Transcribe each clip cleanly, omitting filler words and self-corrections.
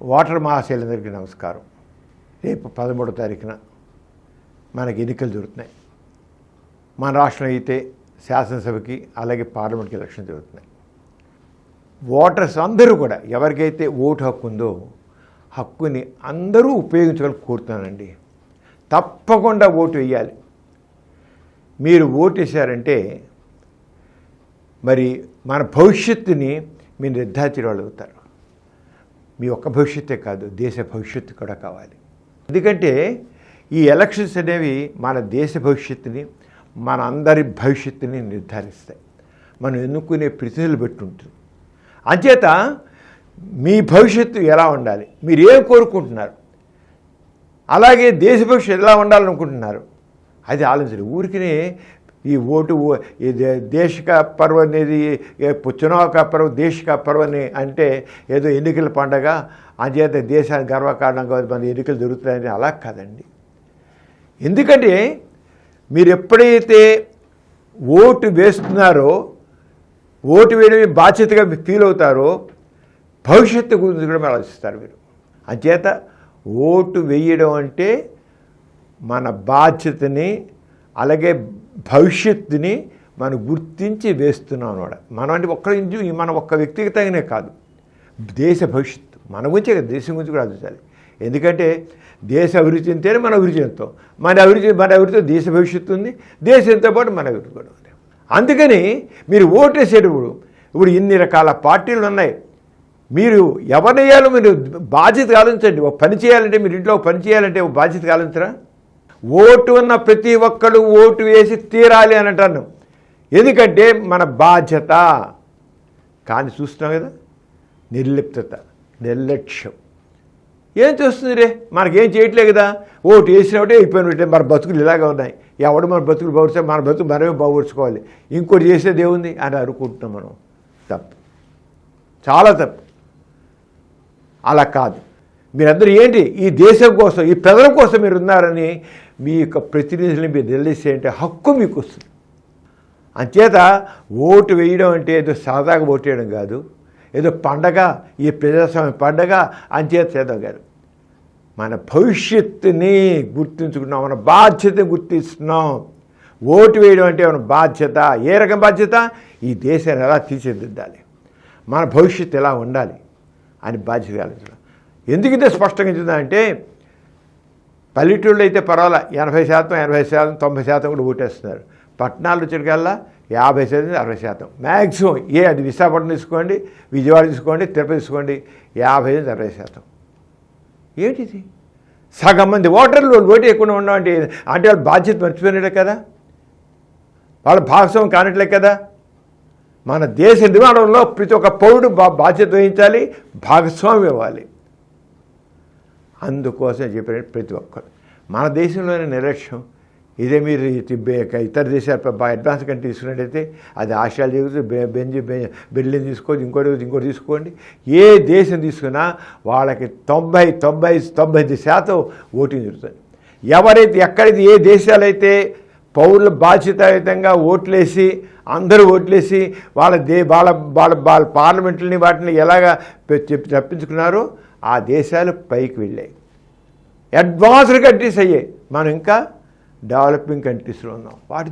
Voter మహాశైలందరికీ నమస్కారం. రేపు 13వ తారీఖున మనకి ఎన్నికలు జరుగుతున్నాయి. మన రాష్ట్రంలో అయితే శాసనసభకి అలాగే పార్లమెంట్కి ఎలక్షన్ జరుగుతున్నాయి. ఓటర్స్ అందరూ కూడా ఎవరికైతే ఓటు హక్కు ఉందో హక్కుని అందరూ ఉపయోగించుకోవాలని కోరుతున్నానండి. తప్పకుండా ఓటు వేయాలి. మీరు ఓటు వేశారంటే మరి మన భవిష్యత్తుని మీరు నిర్ధారించిన వాళ్ళు అవుతారు. మీ ఒక్క భవిష్యత్తే కాదు, దేశ భవిష్యత్తు కూడా కావాలి. ఎందుకంటే ఈ ఎలక్షన్స్ అనేవి మన దేశ భవిష్యత్తుని, మన అందరి భవిష్యత్తుని నిర్ధారిస్తాయి. మనం ఎన్నుకునే ప్రతినిధులు బట్టి ఉంటుంది. అంచేత మీ భవిష్యత్తు ఎలా ఉండాలి, మీరు ఏం కోరుకుంటున్నారు, అలాగే దేశ భవిష్యత్తు ఎలా ఉండాలనుకుంటున్నారు, అది ఆలోచించండి. ఊరికినే ఈ ఓటు దేశ కా పర్వ్ అనేది చునావ్ కా పర్వ్ దేశ కా పర్వ్ అని అంటే ఏదో ఎన్నికల పండగ అంచేత దేశానికి గర్వకారణంగా మన ఎన్నికలు జరుగుతున్నాయని అలా కాదండి. ఎందుకంటే మీరు ఎప్పుడైతే ఓటు వేస్తున్నారో, ఓటు వేయడమే బాధ్యతగా ఫీల్ అవుతారో భవిష్యత్తు గురించి కూడా ఆలోచిస్తారు మీరు. అంచేత ఓటు వేయడం అంటే మన బాధ్యతని అలాగే భవిష్యత్తుని మనం గుర్తించి వేస్తున్నాం అన్నమాట. మనం అంటే మనం ఒక్క వ్యక్తిగతంగానే కాదు, దేశ భవిష్యత్తు మన గురించే కదా, దేశం గురించి కూడా ఆలోచించాలి. ఎందుకంటే దేశ అభివృద్ధి చెందితేనే మన అభివృద్ధి చెందుతాం. మన అభివృద్ధితో దేశ భవిష్యత్తు ఉంది, దేశంతో పాటు మన అభివృద్ధి కూడా ఉంది. అందుకని మీరు ఓటు వేసేటప్పుడు ఇప్పుడు ఇన్ని రకాల పార్టీలు ఉన్నాయి. మీరు ఎవరినేయాలో మీరు బాధ్యత ఆలోచించండి. ఒక పని చేయాలంటే మీరు ఇంట్లో పని చేయాలంటే ఒక బాధ్యత ఆలోచించరా? ఓటు ఉన్న ప్రతి ఒక్కరు ఓటు వేసి తీరాలి అని అంటాను. ఎందుకంటే మన బాధ్యత. కానీ చూస్తున్నాం కదా, నిర్లిప్తత, నిర్లక్ష్యం. ఏం చేస్తుంది రే, మనకేం చేయట్లే కదా, ఓటు వేసినట్టే అయిపోయినట్టే. మన బతుకులు ఇలాగే ఉన్నాయి. ఎవడు మన బతుకులు బాగుపరిస్తే మన బతుకు మనమే బాగుపరుచుకోవాలి, ఇంకోటి చేసేది ఏముంది అని అనుకుంటున్నాం మనం. తప్పు, చాలా తప్పు. అలా కాదు. మీరందరూ ఏంటి, ఈ దేశం కోసం, ఈ ప్రజల కోసం మీరు ఉన్నారని మీ యొక్క ప్రతినిధులని మీరు తెలిసేంటే హక్కు మీకు వస్తుంది. అంచేత ఓటు వేయడం అంటే ఏదో సరదాగా ఓటు వేయడం కాదు, ఏదో పండగ, ఈ ప్రజాస్వామ్య పండగ అంచేత చేద్దాం కాదు. మన భవిష్యత్తుని గుర్తించుకున్నాం, మన బాధ్యతని గుర్తిస్తున్నాం. ఓటు వేయడం అంటే మన బాధ్యత. ఏ రకం బాధ్యత? ఈ దేశాన్ని ఎలా తీర్చిదిద్దాలి, మన భవిష్యత్తు ఎలా ఉండాలి అని బాధ్యత ఆలోచించడం. ఎందుకంటే స్పష్టంగా చెప్తుందంటే పల్లెటూళ్ళు అయితే పర్వాలా 80%, 80%, 90% కూడా ఓటేస్తున్నారు. పట్టణాలు వచ్చేటికల్లా 50%, 60% మ్యాక్సిమం. అది విశాఖపట్నం తీసుకోండి, విజయవాడ తీసుకోండి, తిరుపతి తీసుకోండి, 50%, 60%. ఏంటిది? సగం మంది ఓటర్లు ఓటు ఎక్కువ ఉండవంటే అంటే వాళ్ళ బాధ్యత మర్చిపోయినట్లే కదా, వాళ్ళ భాగస్వామ్యం కానట్లే కదా. మన దేశ నిర్మాణంలో ప్రతి ఒక్క పౌరుడు బాధ్యత వహించాలి, భాగస్వామ్యం ఇవ్వాలి. అందుకోసం చెప్పిన ప్రతి ఒక్కరు. మన దేశంలోనే నిర్లక్ష్యం. ఇదే మీరు ఇతర దేశాలు అడ్వాన్స్ కంట్రీ తీసుకున్నట్టయితే అది ఆస్ట్రేలియా, బెర్లిన్ తీసుకోండి, ఇంకోటి తీసుకోండి. ఏ దేశం తీసుకున్నా వాళ్ళకి 90-95% ఓటింగ్ జరుగుతుంది. ఎవరైతే ఎక్కడైతే ఏ దేశాలైతే పౌరుల బాధ్యతాయుతంగా ఓట్లేసి అందరూ ఓట్లేసి వాళ్ళ పార్లమెంట్లని వాటిని ఎలాగా తప్పించుకున్నారో ఆ దేశాలు పైకి వెళ్ళాయి, అడ్వాన్స్డ్ కంట్రీస్ అయ్యాయి. మనం ఇంకా డెవలపింగ్ కంట్రీస్లో ఉన్నాం. వాటి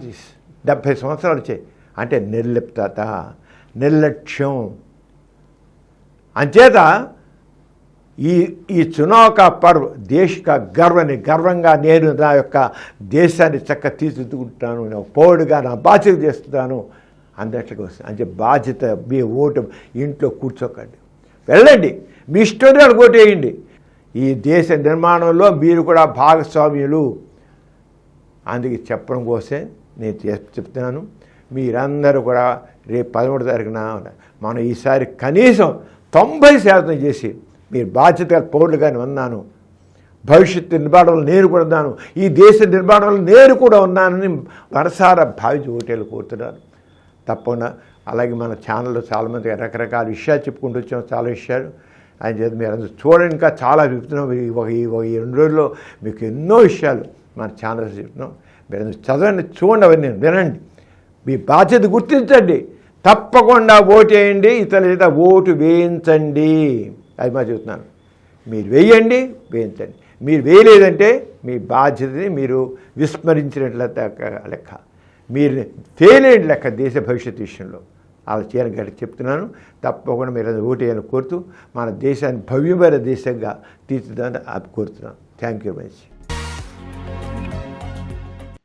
70 సంవత్సరాలు వచ్చాయి. అంటే నిర్లిప్తత, నిర్లక్ష్యం. అంచేత ఈ చునావ్ కా పర్వ్ దేశ కా గర్వంగా నేను నా యొక్క దేశాన్ని చక్కగా తీర్చిదిద్దుకుంటాను, నేను పౌరుడుగా నా బాధ్యత చేస్తున్నాను అందట్లుగా వస్తుంది. అంటే బాధ్యత. మీ ఓటు ఇంట్లో కూర్చోకండి, వెళ్ళండి, మీ ఇష్టం ఓటు వేయండి. ఈ దేశ నిర్మాణంలో మీరు కూడా భాగస్వామ్యులు. అందుకే చెప్పడం కోసమే నేను చెప్తున్నాను. మీరందరూ కూడా రేపు 13వ తారీఖున మనం ఈసారి కనీసం 90% చేసి మీరు బాధ్యతగా పౌరులుగానే ఉన్నాను, భవిష్యత్తు నిర్మాణంలో నేను కూడా ఉన్నాను, ఈ దేశ నిర్మాణంలో నేను కూడా ఉన్నానని మనసారా భావించి ఓటేలు కోరుతున్నాను. తప్పకుండా. అలాగే మన ఛానల్లో చాలామంది రకరకాల విషయాలు చెప్పుకుంటూ వచ్చాం, చాలా విషయాలు. ఆయన చేత మీరు అందరూ చూడండి, ఇంకా చాలా చెప్తున్నాం. ఈ 2 రోజుల్లో మీకు ఎన్నో విషయాలు మన ఛానల్స్ చెప్తున్నాం. మీరు చదవండి, చూడండి, అవన్నీ వినండి, మీ బాధ్యత గుర్తించండి, తప్పకుండా ఓటు వేయండి, ఇతరుల చేత ఓటు వేయించండి. అది మా చెబుతున్నాను. మీరు వేయండి, వేయించండి. మీరు వేయలేదంటే మీ బాధ్యతని మీరు విస్మరించినట్ల లెక్క, మీరు ఫెయిల్ అయిన లెక్క దేశ భవిష్యత్తు విషయంలో. అలా చేయని గట్టి చెప్తున్నాను. తప్పకుండా మీరు అది ఓటేయాలని కోరుతూ మన దేశాన్ని భవ్యమైన దేశంగా తీర్చిదని కోరుతున్నాను. Thank you very much.